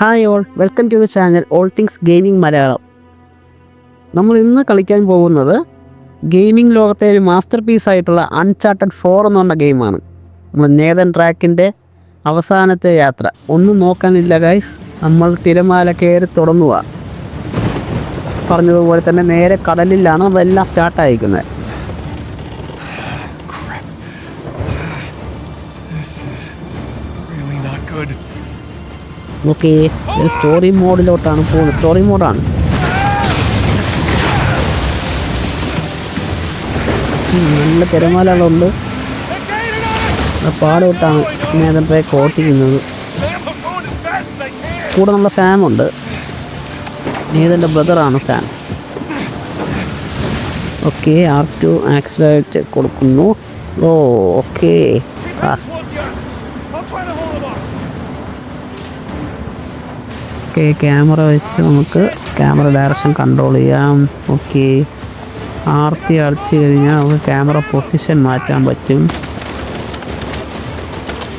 Hi all, welcome to the channel all things gaming Malayalam. നമ്മൾ ഇന്ന് കളിക്കാൻ പോകുന്നത് ഗെയിമിംഗ് ലോകത്തെ ഒരു മാസ്റ്റർ പീസായിട്ടുള്ള അൺചാർട്ടഡ് 4 എന്ന് പറഞ്ഞ ഗെയിമാണ്. നമ്മൾ നേതൻ ട്രാക്കിൻ്റെ അവസാനത്തെ യാത്ര. ഒന്നും നോക്കാനില്ല ഗൈസ്, നമ്മൾ തിരമാല കയറി തുടങ്ങുക. പറഞ്ഞതുപോലെ തന്നെ നേരെ കടലിലാണ് അതെല്ലാം സ്റ്റാർട്ടായിരിക്കുന്നത്. ഓക്കെ, സ്റ്റോറി മോഡിലോട്ടാണ് പോകുന്നത്. സ്റ്റോറി മോഡാണ്. നല്ല തിരമാലകളുണ്ട്. പാടോട്ടാണ് നേരത്തെ ഓട്ടിക്കുന്നത്. കൂടെ നമ്മുടെ സാമുണ്ട്. നേതൻ്റെ ബ്രദറാണ് സാം. ഓക്കെ, R2 ആക്സിലേറ്റ് കൊടുക്കുന്നു. ഓ ഓക്കെ, ക്യാമറ വെച്ച് നമുക്ക് ക്യാമറ ഡയറക്ഷൻ കൺട്രോൾ ചെയ്യാം. ഓക്കെ, ആർത്തി അടിച്ചു കഴിഞ്ഞാൽ നമുക്ക് ക്യാമറ പൊസിഷൻ മാറ്റാൻ പറ്റും.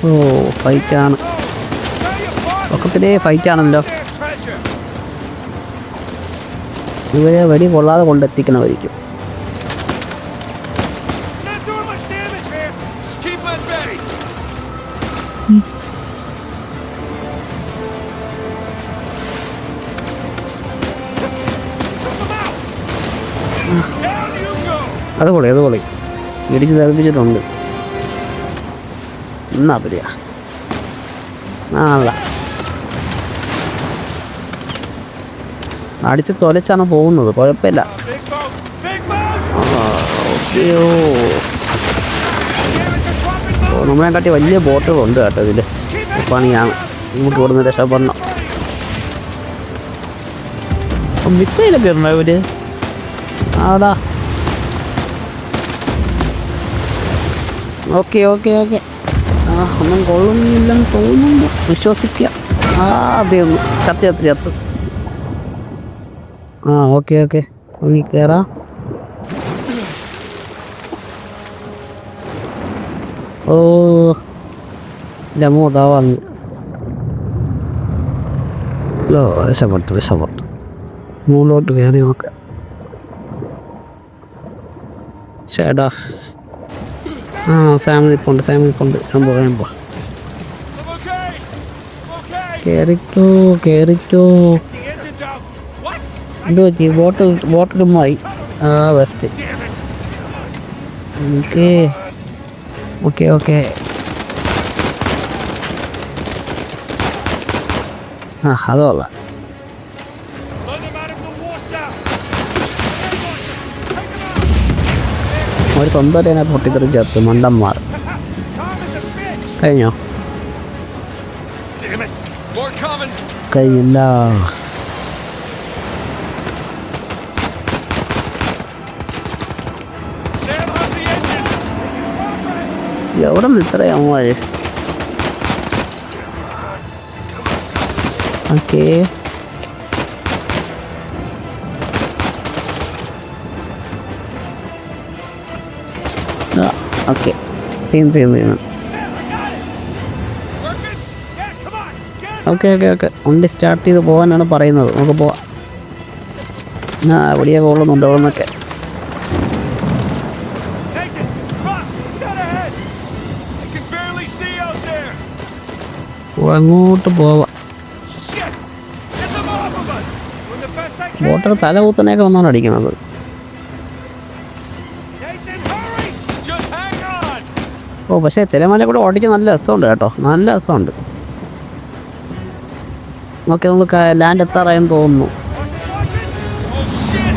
ഓ, ഫൈറ്റാണ്. ഒക്കത്തിലേ ഫൈറ്റാണല്ലോ. ഇവരെ വെടി കൊള്ളാതെ കൊണ്ടെത്തിക്കണമായിരിക്കും. അത് പൊളി ഇടിച്ച് തെറിപ്പിച്ചിട്ടുണ്ട്. എന്നാ പറയാ, ആണല്ല അടിച്ച് തൊലച്ചാണ് പോകുന്നത്. കുഴപ്പമില്ല. ഓക്കെ, ഓ നമ്മളെ കാട്ടി വലിയ ബോട്ടുകളുണ്ട് കേട്ടോ ഇതിൽ. പണിയാണ്. നമുക്ക് ഇവിടുന്ന് രക്ഷപ്പെടണം. മിസൈലൊക്കെ ഉണ്ടോ ഇവര്? ആടാ. ഓക്കെ ഓക്കെ ഓക്കെ, ഒന്നും കൊള്ളുന്നില്ലെന്ന് തോന്നുന്നു. വിശ്വസിക്കാം. അതെ, ഒന്ന് ചത്ത്. ഓക്കെ ഓക്കെ, ഇനി കയറാം. ഓ ലമോ ദാ വന്നു. രക്ഷപ്പെട്ടു. മുകളിലോട്ട് കയറി നോക്കാം. ചേടാ, സാമിൽ പോണ്ട്. ഞാൻ പോ. കേറിട്ടോ. എന്ത് പറ്റി? ബോട്ടിലുമായി. വെസ്റ്റ്. ഓക്കെ. അതോള. ഒരു സ്വന്തം അതിനകത്ത് പൊട്ടിത്തെറി ചേർത്ത് മണ്ടന്മാർ. കഴിഞ്ഞോ? കഴിഞ്ഞില്ല. എവിടെ നിന്ന് ഇത്രയാമോ? ഓക്കെ, ഓക്കെ, തീർന്നു. ഓക്കെ, വണ്ടി സ്റ്റാർട്ട് ചെയ്ത് പോകാനാണ് പറയുന്നത്. നമുക്ക് പോവാം. എവിടെയാ കൊള്ളുന്നുണ്ട് അവിടെ നിന്നൊക്കെ. അങ്ങോട്ട് പോവാം. ബോട്ടിൽ തല കൂത്തനെയൊക്കെ വന്നാണ് അടിക്കുന്നത്. ഓ, പക്ഷേ തിരമാല കൂടെ ഓടിക്കാൻ നല്ല രസമുണ്ട് കേട്ടോ. നല്ല രസമുണ്ട്. ഓക്കെ, നമുക്ക് ലാൻഡ് എത്താറായെന്ന് തോന്നുന്നു.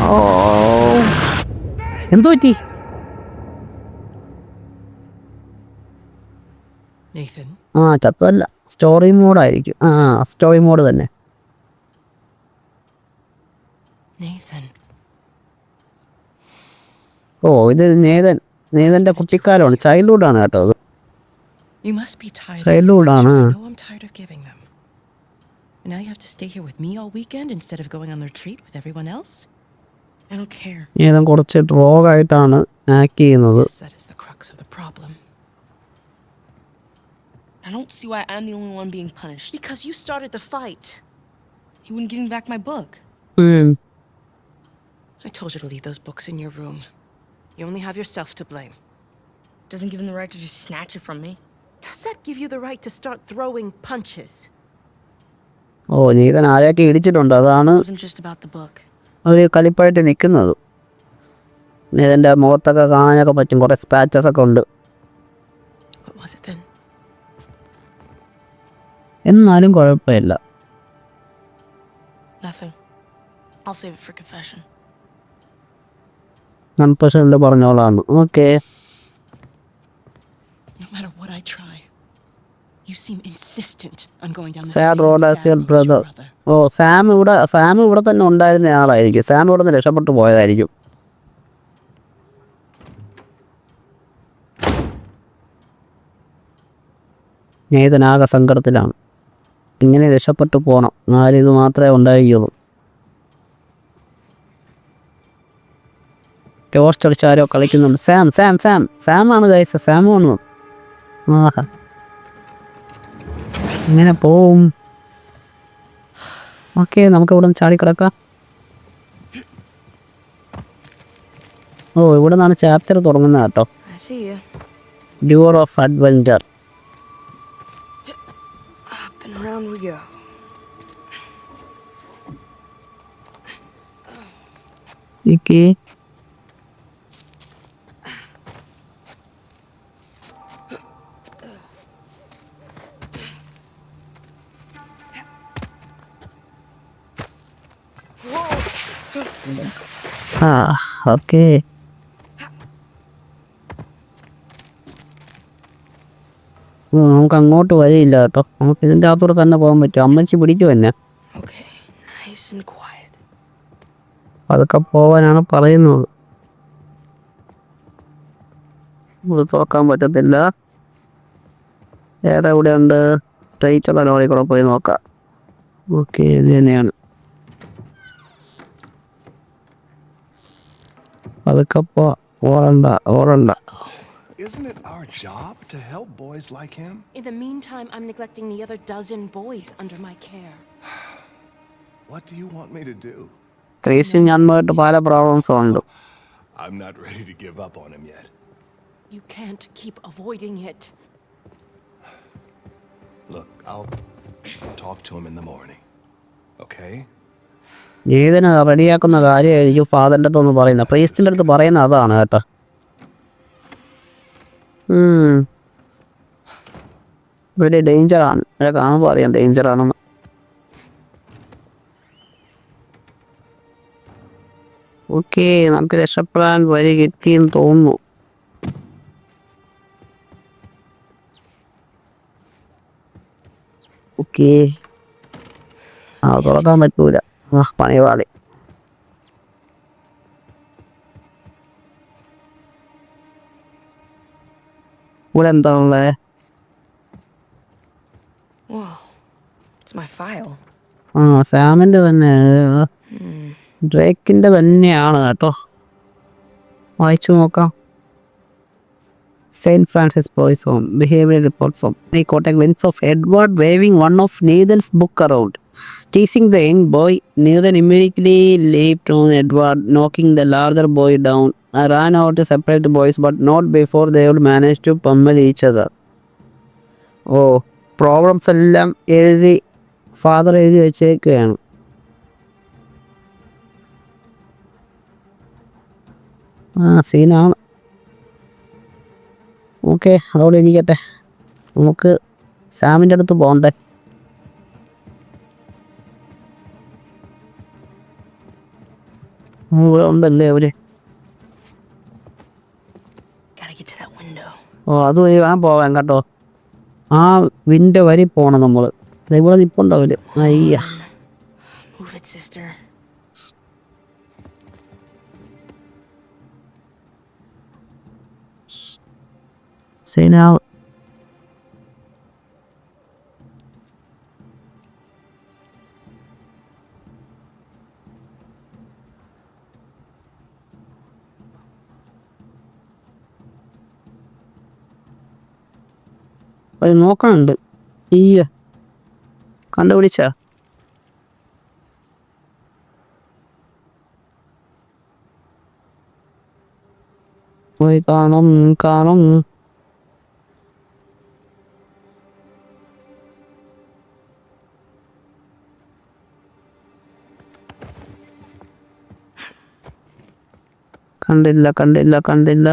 ഓ, എന്തോ പറ്റി? ചത്തല്ല, സ്റ്റോറി മോഡായിരിക്കും. സ്റ്റോറി മോഡ് തന്നെ. ഓ, ഇത് നേതൻ്റെ കുട്ടിക്കാലമാണ്. ചൈൽഡ്ഹുഡാണ് കേട്ടോ അത്. ചൈൽഡ്ഹുഡാണ്. And now you have to stay here with me all weekend instead of going on the retreat with everyone else? I don't care. Nathan കുറച്ച് ഡ്രോഗായിട്ടാണ് ആക്ട് ചെയ്യുന്നത്. That is the crux of the problem. I don't see why I'm the only one being punished. Because you started the fight. He wouldn't give me back my book. I told you to leave those books in your room. You only have yourself to blame. Doesn't give him the right to just snatch it from me. Does that give you the right to start throwing punches? ഓ നീതൻ ആരെയൊക്കെ ഇടിച്ചിട്ടുണ്ട്, അതാണ് It wasn't just about the book. ഒരു കലിപ്പായിട്ട് നിൽക്കുന്നത്. നീതൻ്റെ മുഖത്തൊക്കെ കാണാനൊക്കെ പറ്റും, കുറേ scratches ഒക്കെ ഉണ്ട്. What was it then? എന്നാലും കുഴപ്പമില്ല. Nothing. I'll save it for confession. കൺഫെഷനിൽ പറഞ്ഞോളാന്ന്. Okay. No matter what I try, you seem insistent on going down the Sad same road as sad your road as brother. your brother. ഓ Sam ഇവിടെ തന്നെ ഉണ്ടായിരുന്ന ആളായിരിക്കും. Sam ഇവിടെ നിന്ന് രക്ഷപ്പെട്ടു പോയതായിരിക്കും. നേതനാകെ സങ്കടത്തിലാണ്. ഇങ്ങനെ രക്ഷപ്പെട്ടു പോകണം, ആരിത് മാത്രമേ ഉണ്ടായിരിക്കുള്ളൂ. ടോസ്റ്റ് അടിച്ച് ആരോ കളിക്കുന്നുണ്ട്. സാമാണ് ഗൈസ്, സാമാണ്. ആഹാ, ഇങ്ങനെ പോവും. ഓക്കെ, നമുക്ക് ഇവിടെ നിന്ന് ചാടിക്കിടക്കാം. ഓ, ഇവിടെ നിന്നാണ് ചാപ്റ്റർ തുടങ്ങുന്നത് കേട്ടോ. I see you. ഡ്യൂർ of adventure. Up and around we go. Okay. ആ ഓക്കെ. നമുക്ക് അങ്ങോട്ട് വഴിയില്ല കേട്ടോ. നമുക്ക് ഇതിൻ്റെ അകത്തൂടെ തന്നെ പോകാൻ പറ്റും. അമ്മച്ചി പിടിക്കും എന്നെ. Okay, nice and quiet. അതൊക്കെ പോവാനാണ് പറയുന്നത്. ഇത് തുറക്കാൻ പറ്റത്തില്ല. വേറെ ഇവിടെ ഉണ്ട്. സ്ട്രൈറ്റുള്ള ലോറി കൂടെ പോയി നോക്കാം. ഓക്കെ, ഇത് തന്നെയാണ്. അതൊക്കെ ഓടണ്ട. Isn't it our job to help boys like him? In the meantime, I'm neglecting the other dozen boys under my care. What do you want me to do? Christian ജന്മമായിട്ട് പല പ്രോബ്ലംസും ഉണ്ട്. I'm not ready to give up on him yet. You can't keep avoiding it. Look, I'll talk to him in the morning. Okay? ഏതിനെ റെഡിയാക്കുന്ന കാര്യമായിരിക്കും ഫാദറിൻ്റെ അടുത്തൊന്ന് പറയുന്നത്. പ്രീസ്റ്റിൻ്റെ അടുത്ത് പറയുന്നത് അതാണ് കേട്ടോ. വലിയ ഡേഞ്ചറാണ്. കാണുമ്പോൾ അറിയാം ഡേഞ്ചറാണെന്ന്. ഓക്കെ, നമുക്ക് രക്ഷപ്പെടാൻ വഴി കിട്ടിയെന്ന് തോന്നുന്നു. ഓക്കെ, തുറക്കാൻ പറ്റൂല. പണിവാളി. ഇവിടെ എന്താ ഉള്ളത്? Whoa, it's my file. സാമിൻ്റെ തന്നെ, ഡ്രേക്കിൻ്റെ തന്നെയാണ് കേട്ടോ. വായിച്ചു നോക്കാം. Saint Francis boys home behaviour report from കോട്ടക് വിൻസ് of Edward waving one of Nathan's book around. Teasing the young boy, Nathan immediately leaped on Edward, knocking the larger boy down. I ran out to separate the boys, but not before they would manage to pummel each other. Oh, problems എല്ലാം എഴുതി father എഴുതി വെച്ചേക്കുകയാണ്. സീനാണ്. Okay, അതോടെ ഇരിക്കട്ടെ. നമുക്ക് സാമിൻ്റെ അടുത്ത് പോകണ്ടേ. ഇവിടെ ഉണ്ടല്ലേ അവര്. Gotta get to that window. അത് വഴി വേണം പോവാൻ കേട്ടോ. ആ വിൻഡോ വരി പോണം നമ്മൾ. ഇവിടെ നിപ്പുണ്ടാവില്ല. അയ്യ, Move it, sister. സീനാ. നോക്കണുണ്ട്. ഈ കണ്ടുപിടിച്ച പോയി കാണും. കണ്ടില്ല.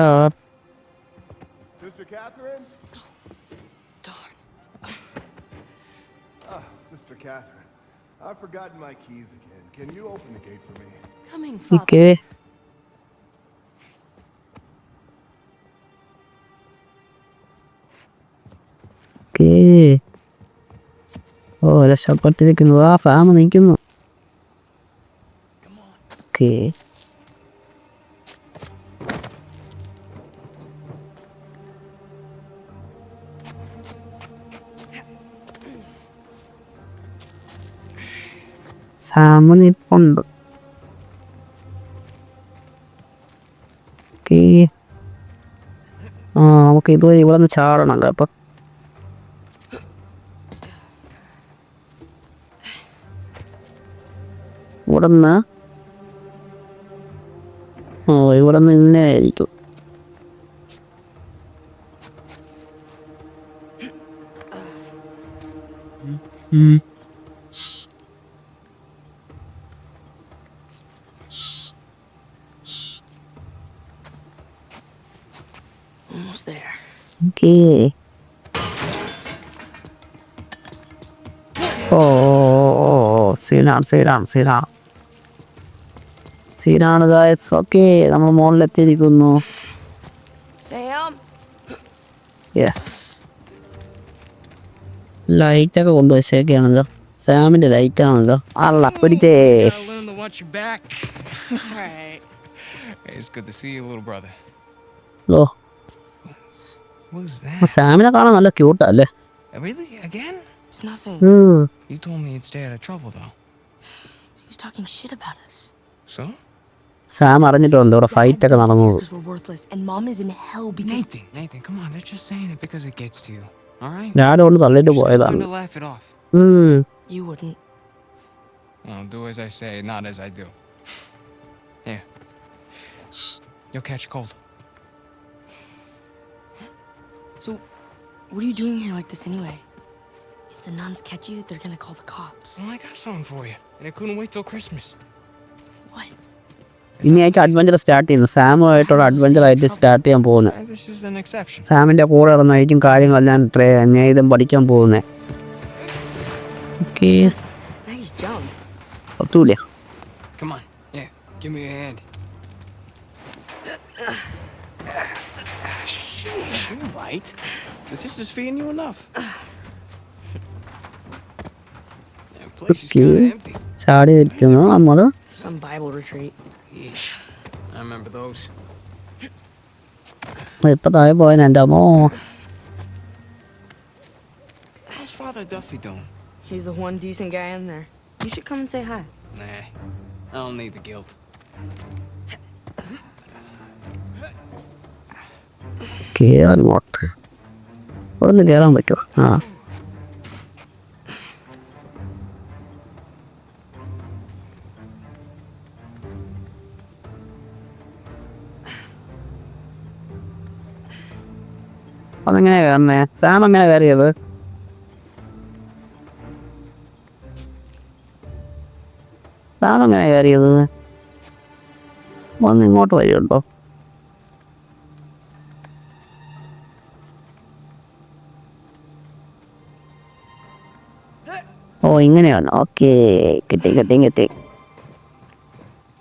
Sister Catherine? Darn. Sister Catherine. I've forgotten my keys again. Can you open the gate for me? Coming, Father. Okay. ഓ രക്ഷപ്പെട്ടിരിക്കുന്നു. ആ ഫാം നിൽക്കുന്നു. ഓക്കേ. സാം നിൽപ്പുണ്ട്. ഓക്കേ. നമുക്ക് ഇതുവരെ ഇവിടെ നിന്ന് ചാടണം കേട്ടോ. ഇവിടെ നിന്ന് ഇങ്ങനെ ആയിരിക്കും. Almost there. ഓക്കേ. സീനാണ് ഗായ്സ്. ഓക്കെ, നമ്മൾ മുകളിലെത്തിയിരിക്കുന്നു. Sam? യെസ്. ലൈറ്റൊക്കെ കൊണ്ടുവച്ചേക്കാണല്ലോ. സാമിൻ്റെ ലൈറ്റാണല്ലോ. അല്ല പിടിച്ചേ. Gotta learn to watch your back. Alright. Hey, it's good to see you, little brother. Oh, Who's that? സാമിനെ കാണാൻ നല്ല ക്യൂട്ടാ അല്ലേ? Really? Again? It's nothing. You told me you'd stay out of trouble, though. He was talking shit about us. So? Sam അറിഞ്ഞിട്ടുണ്ട് ഇവിടെ fight ഒക്കെ നടന്നത്. Because we're worthless, and Mom is in hell because Nathan, come on. They're just saying it because it gets to you. All right? ഞാൻ കൊണ്ട് തള്ളിട്ട് Just learn പോയതാണ്. to laugh it off. you wouldn't. Well, do as I say, not as I do. Here. You'll catch a cold. So, what are you doing here like this anyway? If the nuns catch you, they're gonna call the cops. Well, I got something for you. And it couldn't wait till Christmas. What? ഇനി ആയിട്ട് adventure start ചെയ്യുന്നു. സാമുമായിട്ടുള്ള adventure ആയിട്ട് start ചെയ്യാൻ പോകുന്നത്. This is an exception. സാമിൻ്റെ കൂടെ ഇറന്നായിരിക്കും കാര്യങ്ങളെല്ലാം ഇതും പഠിക്കാൻ പോകുന്നത്. Okay. Nice jump. ഒത്തൂല. Come on. Yeah, give me a hand. Sheesh, you're right. The sister's feeding you enough. That place is Okay. kinda empty. ചാടി ഇരിക്കുന്നു നമ്മൾ. Some Bible retreat. Yeesh. I remember those. ഇപ്പം താഴെ പോയാൽ എൻ്റെ അമ്മോ. How's Father Duffy doing? He's the one decent guy in there. You should come and say hi. Nah, I don't need the guilt. കയറാൻ pot. ഇവിടെ നിന്ന് കയറാൻ പറ്റുമോ? അതെങ്ങനെയാ കയറുന്നേ? സാം എങ്ങനെ കയറിയത്? സാം എങ്ങനെ കയറിയത്? വന്ന് ഇങ്ങോട്ട് വഴിയുണ്ടോ? ഓ ഇങ്ങനെയാണ്. ഓക്കെ, കിട്ടി.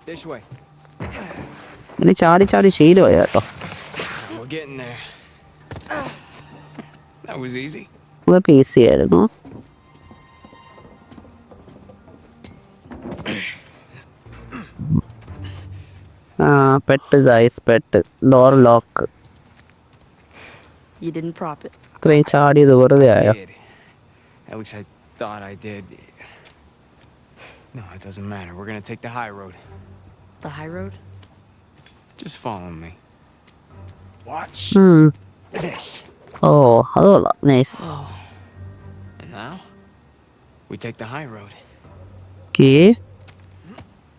This way. ഇനി ചാടി ശീലമായി കേട്ടോ. We're getting there. That was easy. ഇതൊക്കെ ഈസി ആയിരുന്നു. പെട്ട് ഗൈസ്, പെട്ട്. Door lock. You didn't prop it. ഇത്രയും ചാടിയത് വെറുതെ ആയോ? Did. At least I thought I did. No, it doesn't matter. We're gonna take the high road. The high road? Just follow me. Watch this. ഓ അത് കൊള്ളാം. Nice. Oh. And now, we take the high road. Okay.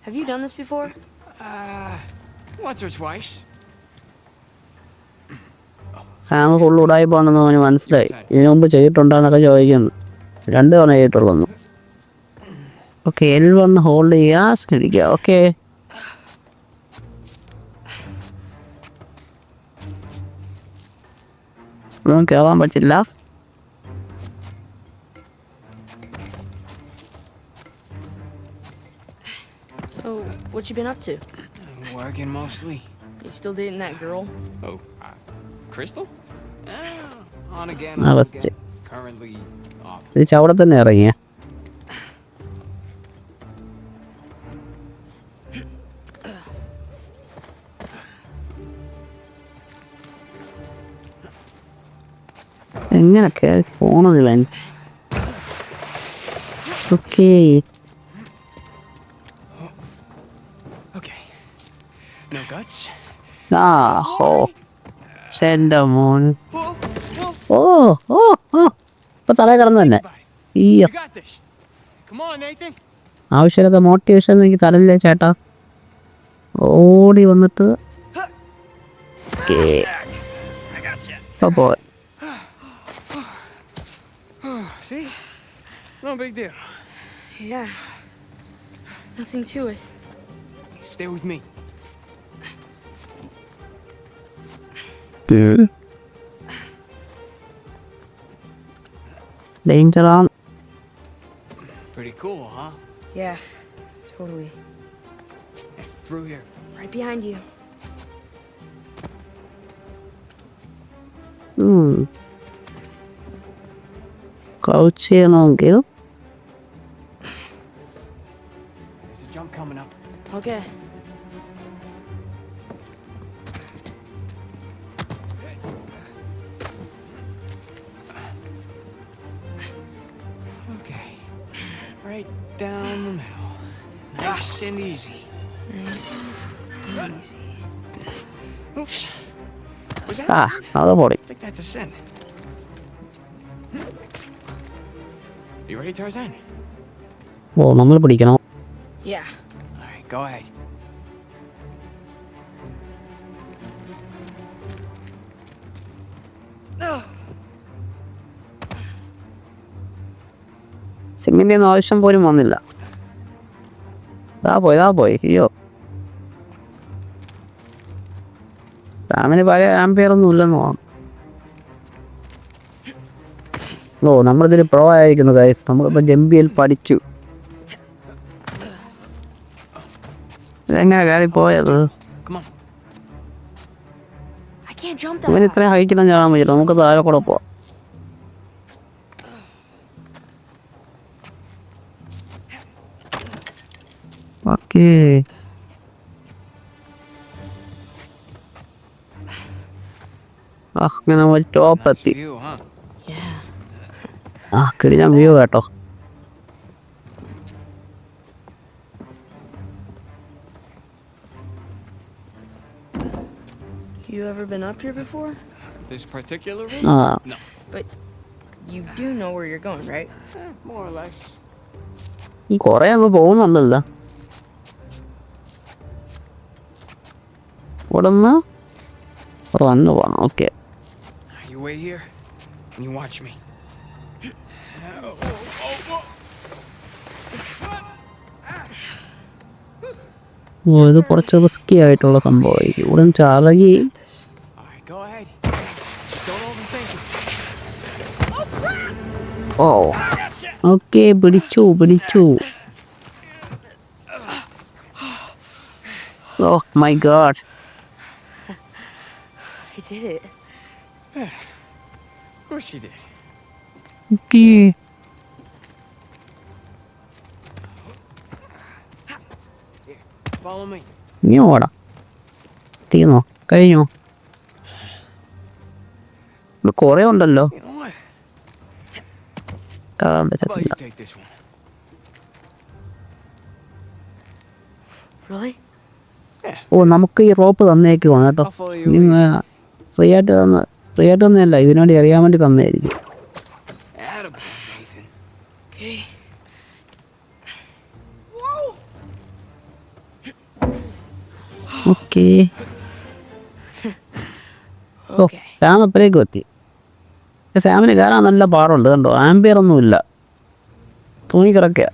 Have you done this before? Once or twice. Sam full ഉടായിപ്പോണെന്ന് അവന് മനസ്സിലായി. ഇതിനു മുമ്പ് ചെയ്തിട്ടുണ്ടോന്നൊക്കെ ചോദിക്കുന്നു. 2 തവണ ചെയ്തിട്ടുള്ളൂ. ഓക്കെ, L1 ഹോൾഡ് ചെയ്യുക, ശ്രമിക്കുക. ഓക്കെ, ഒന്നും കയറാൻ പറ്റില്ല. So, what you been up to? Working mostly. You still dating that girl? Oh, Crystal? On again, Ah, off let's again. check. Currently off. ഇത് അവിടെ തന്നെ ഇറങ്ങിയ. എങ്ങനെ കയറി പോണത് ഇവൻ? Okay, Okay. No guts. ആ ഹോ, എൻ്റെ മോൻ. Whoa, ഓ whoa. ഓ ഓ, ഇപ്പൊ തറ കിടന്നു തന്നെ. ഈ You got this. Come on, Nathan. ആവശ്യമില്ലാത്ത മോട്ടിവേഷൻ എനിക്ക് തലയില്ലേ ചേട്ടാ. ഓടി വന്നിട്ട് ഓക്കേ, I got you. അപ്പോൾ See? No big deal. Yeah. Nothing to it. Stay with me. ഡേഞ്ചറാണ്. Pretty cool, huh? Yeah, totally. Hey, through here. Right behind you. Crouch ചെയ്യണമെങ്കിൽ There's a jump coming up. Okay. Okay. Right down the middle. Nice and easy. Nice. Easy. Oops. Was that? ആ അത് പൊടി. I think that's a sin. You ready, Tarzan? ഓ, നമ്മൾ പിടിക്കണം. Yeah. All right, go ahead. സിമ്മിൻ്റെ ഒന്നും ആവശ്യം പോലും വന്നില്ല. ദാ പോയി അയ്യോ. സാമിന് പഴയ ആംപിയറൊന്നും ഇല്ലെന്ന് തോന്നുന്നു. ഓ, നമ്മളിതിൽ പ്രോ ആയിരിക്കുന്നു ഗൈസ്. നമ്മളിപ്പോൾ ജമ്പിയിൽ പഠിച്ചു. ഇതെങ്ങനെ കയറി പോയത്? I can't jump that ഇവന് high. ഇത്രയും ഹൈറ്റിലും ചാടാൻ പറ്റില്ല. നമുക്ക് താഴെ കൂടെ പോവാം. ഓക്കേ, അങ്ങനെ നമ്മൾ ടോപ്പ് Nice എത്തി. view, huh? Yeah. കിടിഞ്ഞ വ്യൂ കേട്ടോ. You ever been up here before? This particular room? ആ But you do know where you're going, right? More or less. കൊറേ അങ്ങ് പോകുന്നുണ്ടല്ലോ. ഇവിടെ നിന്ന് വന്ന് പോകണം. Okay, You wait here and you watch me. ഓ, ഇത് കുറച്ച് റിസ്കി ആയിട്ടുള്ള സംഭവമായിരിക്കും. ഇവിടെ നിന്ന് ചാറകി. All right, go ahead. Just don't overthink it. ഓ, ഓക്കെ, പിടിച്ചു. ഓ my God. I did it. Of course you did. Okay, Follow me. ഇനി ഓടാം. തീർന്നോ? കഴിഞ്ഞോ? ഇവിടെ കുറേ ഉണ്ടല്ലോ. You know what? കാണാൻ How about പറ്റത്തില്ല. you take this one? Really? ഓ, നമുക്ക് ഈ റോപ്പ് തന്നേക്കുവാണ് കേട്ടോ. I'll follow you. നിങ്ങൾ ഫ്രീ ആയിട്ട് തന്നതല്ല, ഇതിനുവേണ്ടി അറിയാൻ വേണ്ടി തന്നതായിരിക്കും. Attaboy, Nathan. Okay. Okay, Okay. Sam എപ്പോഴേക്കും എത്തി. സാമിന് കയറാൻ നല്ല പാടുണ്ട് കണ്ടോ, ആംബിയർ ഒന്നുമില്ല, തൂങ്ങി കിടക്കുക.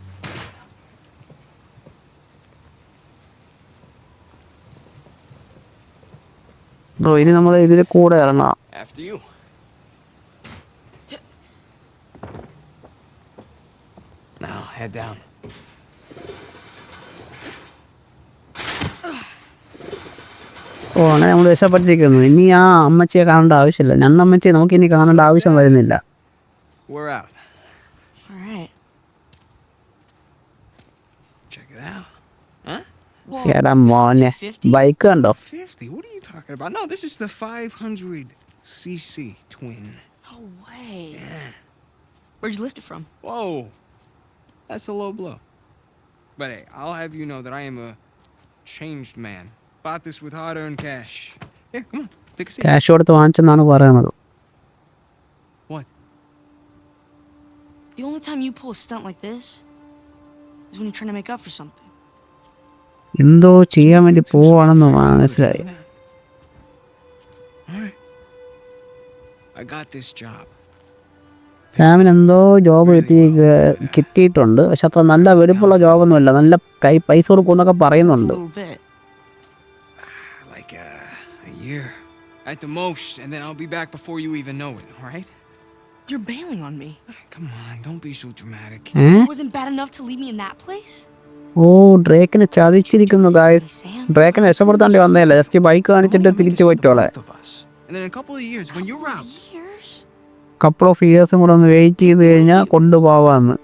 ബ്രോ ഇനി നമ്മൾ ഇതിൽ കൂടെ ഇറങ്ങാം. After you. Now head down. ഓ അങ്ങനെ നമ്മൾ രക്ഷപ്പെട്ടിരിക്കുന്നു. ഇനി ആ അമ്മച്ചിയെ കാണേണ്ട ആവശ്യമില്ല. ഞണ്ണമ്മച്ചിയെ നമുക്ക് ഇനി കാണേണ്ട ആവശ്യം വരുന്നില്ല. We're out. All right. Check it out. Huh? എടാ മോനെ, ബൈക്ക് കണ്ടോ? 50? What are you talking about? No, this is the 500cc twin. No way. Where'd you lift it from? Whoa. That's a low blow. But hey, I'll have you know that I am a changed man. Bought this with hard-earned cash. Here, come on. Take a seat. Cash കൊടുത്ത് വാങ്ങിച്ചെന്നാണ് പറയണത്. What? The only time you pull a stunt like this is when you're trying to make up for something. എന്തോ ചെയ്യാൻ വേണ്ടി പോവാണെന്ന് മനസ്സിലായി. All right. I got this job. സാമിന് എന്തോ job കിട്ടിയിട്ടുണ്ട്. പക്ഷെ അത്ര നല്ല വെടുപ്പുള്ള ജോബൊന്നുമല്ല. നല്ല പൈസ കൊടുക്കുമെന്നൊക്കെ It's a പറയുന്നുണ്ട്. little bit. Like a year at the most, and then I'll be back before you even know it, all right? You're bailing on me. Come on, don't be so dramatic. It wasn't bad enough to leave me in that place? ഓ ഡ്രേക്കിനെ ചതിച്ചിരിക്കുന്നു guys. ഡ്രേക്കിനെ രക്ഷപ്പെടുത്താണ്ടി വന്നതല്ല, just bike കാണിച്ചിട്ട് തിരിച്ചു പറ്റോളെ. Both of us. And then in a couple of years, when you're out, Years? Couple of ഇയേഴ്സും കൂടെ ഒന്ന് വെയിറ്റ് ചെയ്ത് കഴിഞ്ഞാൽ കൊണ്ടുപോവാന്ന്.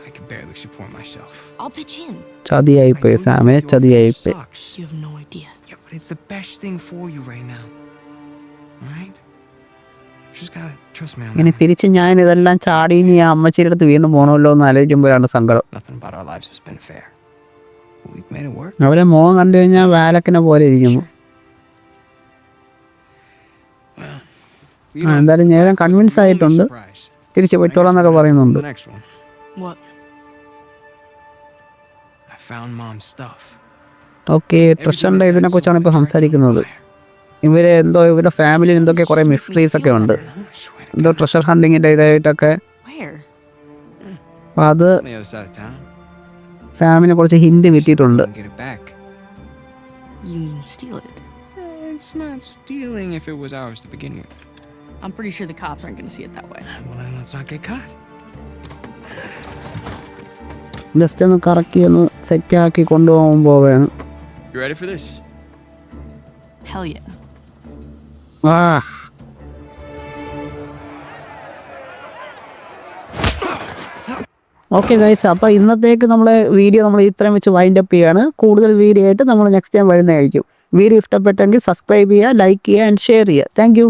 I can barely support myself. I'll pitch in. ചതിയായിപ്പോയി സാമേ, ചതിയായിപ്പോയി. Sucks. You have no idea. Yeah, but it's the best thing for you right now. All right? Just gotta trust me on ഇനി that. തിരിച്ച് ഞാൻ ഇതെല്ലാം ചാടി ഇനി ആ അമ്മച്ചിയുടെ അടുത്ത് വീണ്ടും പോകണമല്ലോ എന്ന് ആലോചിക്കുമ്പോഴാണ് സങ്കടം. Nothing about our lives has been fair. But we've made it work. അവരെ മോഹം കണ്ടു കഴിഞ്ഞാൽ വാലക്കിനെ പോലെ ഇരിക്കുന്നു. You ആ, know, എന്തായാലും ഞാൻ life was convince the only ആയിട്ടുണ്ട്. surprise. തിരിച്ച് I guess പറ്റോളാം എന്നൊക്കെ we'll have പറയുന്നുണ്ട്. the next one. What? I found mom's stuff. Okay, ട്രഷറിൻ്റെ ഇതിനെ കുറിച്ചാണ് ഇപ്പോൾ സംസാരിക്കുന്നത്. ഇവരെ എന്തോ ഇവരുടെ ഫാമിലിയിൽ എന്തൊക്കെ കുറേ മിസ്റ്ററീസ് ഒക്കെ ഉണ്ട്. എന്തോ ട്രഷർ ഹണ്ടിങ്ങിൻ്റെ ഇതായിട്ടൊക്കെ. Where? അപ്പോൾ അത് On the other side of town. സാമിനെ കുറച്ച് ഹിന്റ് കിട്ടിയിട്ടുണ്ട്. Get it back. You mean steal it? It's not stealing if it was ours to begin with. I'm pretty sure the cops aren't gonna see it that way. Well, then let's not get caught. Just ഒന്ന് കറക്കി ഒന്ന് സെറ്റാക്കി കൊണ്ടുപോകാൻ പോവുകയാണ്. You ready for this? Hell yeah. ആ okay guys, അപ്പോൾ ഇന്നത്തേക്ക് നമ്മളെ വീഡിയോ നമ്മൾ ഇത്രയും വെച്ച് വൈൻഡ് അപ്പ് ചെയ്യാണ്. കൂടുതൽ വീഡിയോ ആയിട്ട് നമ്മൾ നെക്സ്റ്റ് ടൈം വരുന്നതായിരിക്കും. വീഡിയോ ഇഷ്ടപ്പെട്ടെങ്കിൽ സബ്സ്ക്രൈബ് ചെയ്യുക, ലൈക്ക് ചെയ്യുക ആൻഡ് ഷെയർ ചെയ്യുക. താങ്ക്